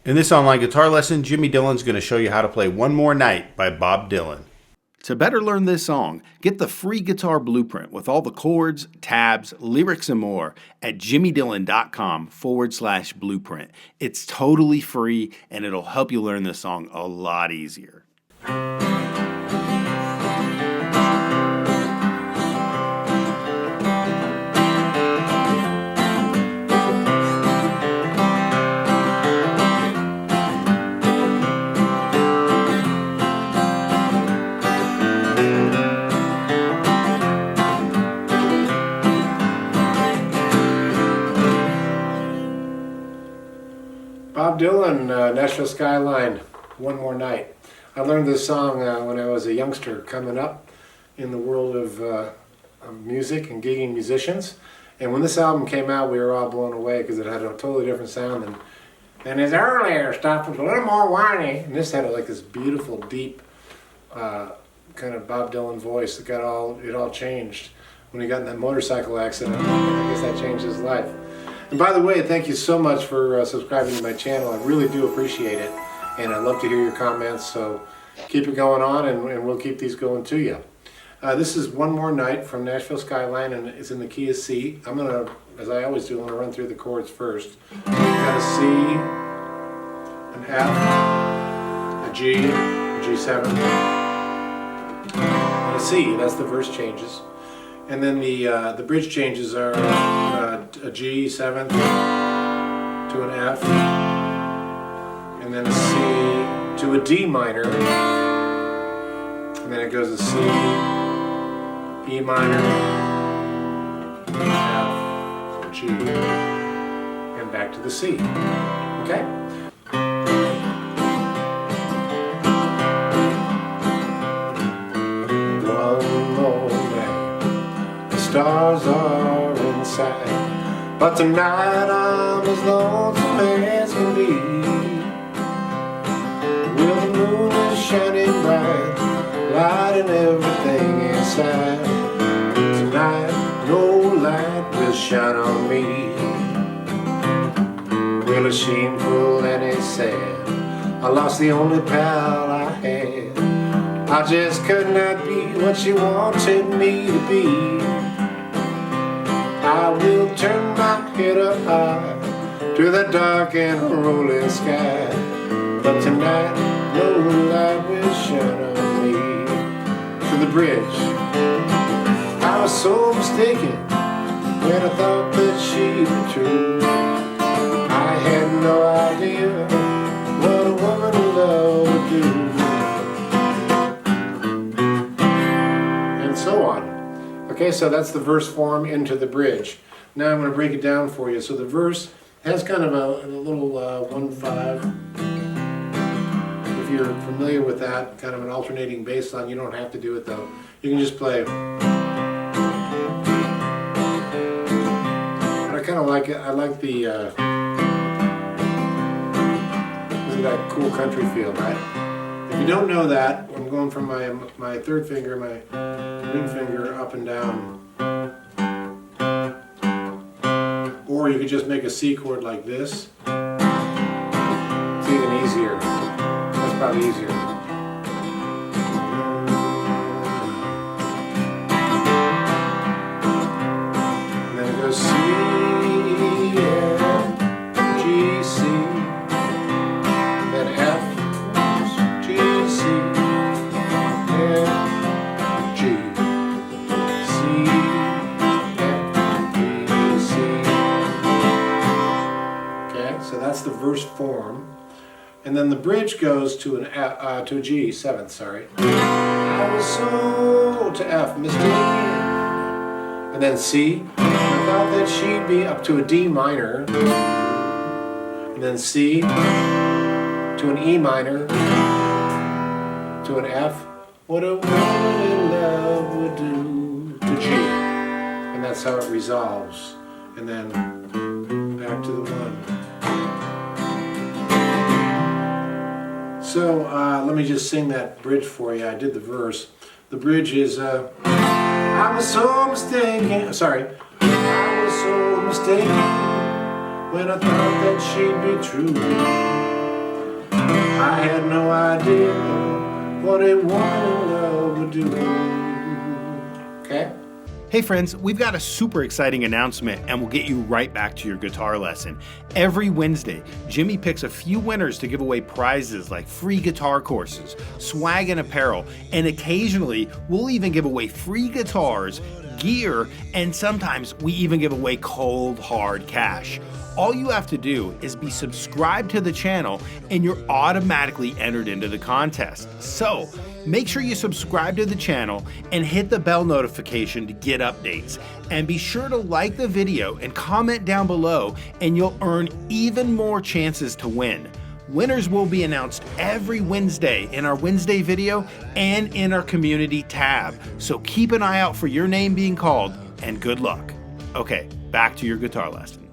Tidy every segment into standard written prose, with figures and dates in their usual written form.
In this online guitar lesson, Jimmy Dillon's going to show you how to play One More Night by Bob Dylan. To better learn this song, get the free guitar blueprint with all the chords, tabs, lyrics, and more at jimmydillon.com/blueprint. It's totally free and it'll help you learn this song a lot easier. Bob Dylan, Nashville Skyline, One More Night. I learned this song when I was a youngster coming up in the world of music and gigging musicians. And when this album came out, we were all blown away because it had a totally different sound than his earlier stuff. Was a little more whiny. And this had like this beautiful, deep kind of Bob Dylan voice that it all changed when he got in that motorcycle accident. I guess that changed his life. And by the way, thank you so much for subscribing to my channel. I really do appreciate it, and I'd love to hear your comments, so keep it going on, and we'll keep these going to you. This is One More Night from Nashville Skyline, and it's in the key of C. I'm going to, as I always do, I'm going to run through the chords first. Got a C, an F, a G, a G7, and a C. That's the verse changes. And then the bridge changes are a G, 7th, to an F, and then a C to a D minor, and then it goes to C, E minor, F, G, and back to the C. Okay? Stars are inside, but tonight I'm as lonesome as can be. Well, the moon is shining bright, lighting everything inside. Tonight no light will shine on me. Well, it's shameful and it's sad, I lost the only pal I had. I just could not be what she wanted me to be. I will turn my head up high to the dark and rolling sky, but tonight no light will shine on me. To the bridge, I was so mistaken when I thought that she'd be true. I had no idea what a woman in love would do, and so on. Okay, so that's the verse form into the bridge. Now I'm going to break it down for you. So the verse has kind of a little 1-5. If you're familiar with that, kind of an alternating bass line. You don't have to do it though. You can just play. But I kind of like it. I like the that cool country feel, right? If you don't know that, I'm going from my third finger, my ring finger, up and down. Or you could just make a C chord like this. It's even easier. That's probably easier. And then it goes C, F, G, C, then F, G, C, F, G, C, so that's the verse form, and then the bridge goes to a G, 7th, sorry. I was so to F, mistaken, and then C. I thought that she'd be up to a D minor, and then C to an E minor, to an F. What a woman in love would do, to G, and that's how it resolves, and then back to the 1. So let me just sing that bridge for you. I did the verse. The bridge is, I was so mistaken. Sorry. I was so mistaken when I thought that she'd be true. I had no idea what a woman in love would do. Okay? Hey friends, we've got a super exciting announcement and we'll get you right back to your guitar lesson. Every Wednesday, Jimmy picks a few winners to give away prizes like free guitar courses, swag and apparel, and occasionally we'll even give away free guitars, gear, and sometimes we even give away cold, hard cash. All you have to do is be subscribed to the channel and you're automatically entered into the contest. So make sure you subscribe to the channel and hit the bell notification to get updates. And be sure to like the video and comment down below and you'll earn even more chances to win. Winners will be announced every Wednesday in our Wednesday video and in our community tab. So keep an eye out for your name being called and good luck. Okay, back to your guitar lesson.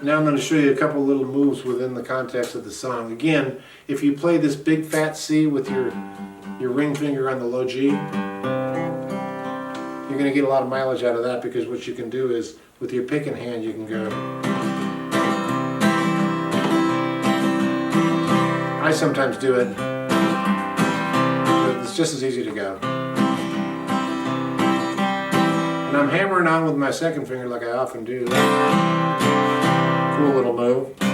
Now I'm going to show you a couple little moves within the context of the song. Again, if you play this big fat C with your ring finger on the low G, you're going to get a lot of mileage out of that, because what you can do is with your picking hand you can go. I sometimes do it, but it's just as easy to go. And I'm hammering on with my second finger like I often do. Cool little move. The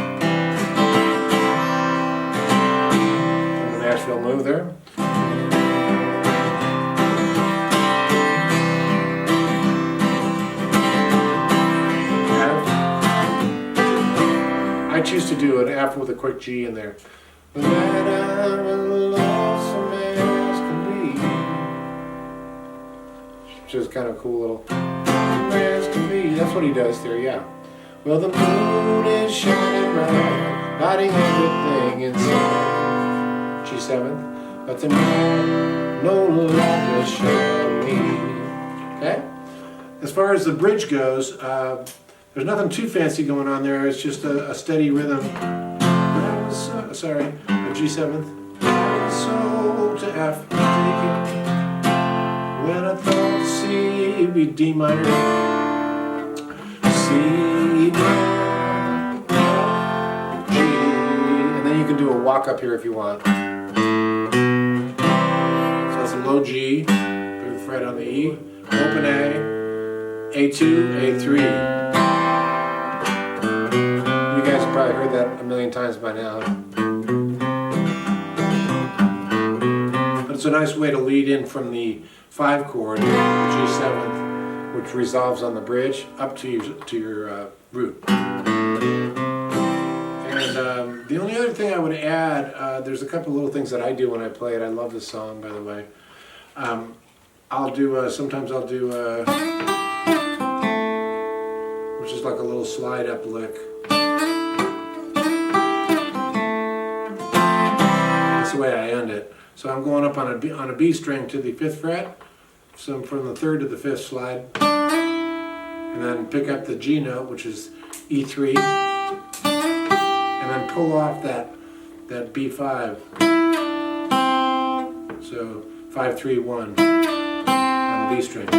Nashville move there. I choose to do an F with a quick G in there. But I'm as lonesome as can be. Which is kind of a cool little as can be. That's what he does there, yeah. Well, the moon is shining bright, lighting everything inside. G7, but tonight no light will shine me. Okay? As far as the bridge goes, there's nothing too fancy going on there. It's just a steady rhythm. Sorry, a G7. So to F, take it. When I thought C would be D minor, C, G, and then you can do a walk up here if you want. So that's a low G, put the fret on the E, open A, A2, A3. You guys have probably heard that a million times by now. But it's a nice way to lead in from the 5 chord, G7, which resolves on the bridge up to your root. And the only other thing I would add, there's a couple little things that I do when I play it. I love this song, by the way. I'll do sometimes I'll do which is like a little slide up lick. That's the way I end it. So I'm going up on a B string to the 5th fret. So from the 3rd to the 5th slide, and then pick up the G note, which is E3, and then pull off that B5. So 5, 3, 1 on the B string.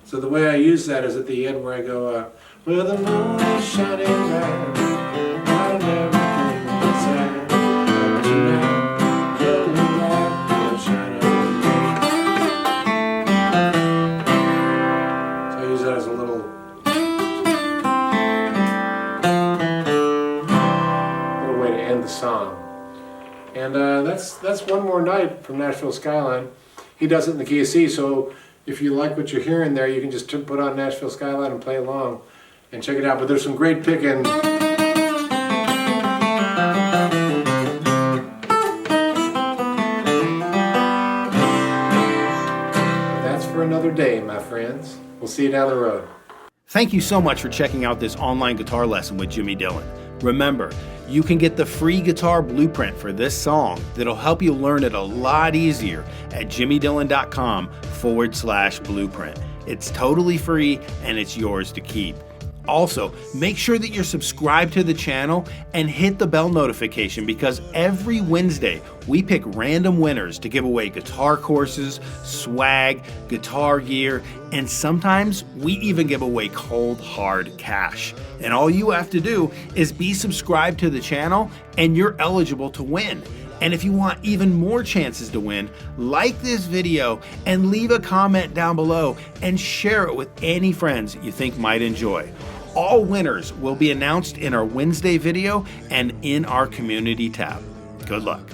So the way I use that is at the end where I go, well, the moon is shining bright, lighting everything inside. Tonight. Song. And that's One More Night from Nashville Skyline. He does it in the key of C, so if you like what you're hearing there, you can just put on Nashville Skyline and play along and check it out. But there's some great picking. That's for another day, my friends. We'll see you down the road. Thank you so much for checking out this online guitar lesson with Jimmy Dillon. Remember, you can get the free guitar blueprint for this song that'll help you learn it a lot easier at jimmydillon.com/blueprint. It's totally free and it's yours to keep. Also, make sure that you're subscribed to the channel and hit the bell notification, because every Wednesday we pick random winners to give away guitar courses, swag, guitar gear, and sometimes we even give away cold hard cash. And all you have to do is be subscribed to the channel and you're eligible to win. And if you want even more chances to win, like this video and leave a comment down below and share it with any friends you think might enjoy. All winners will be announced in our Wednesday video and in our community tab. Good luck.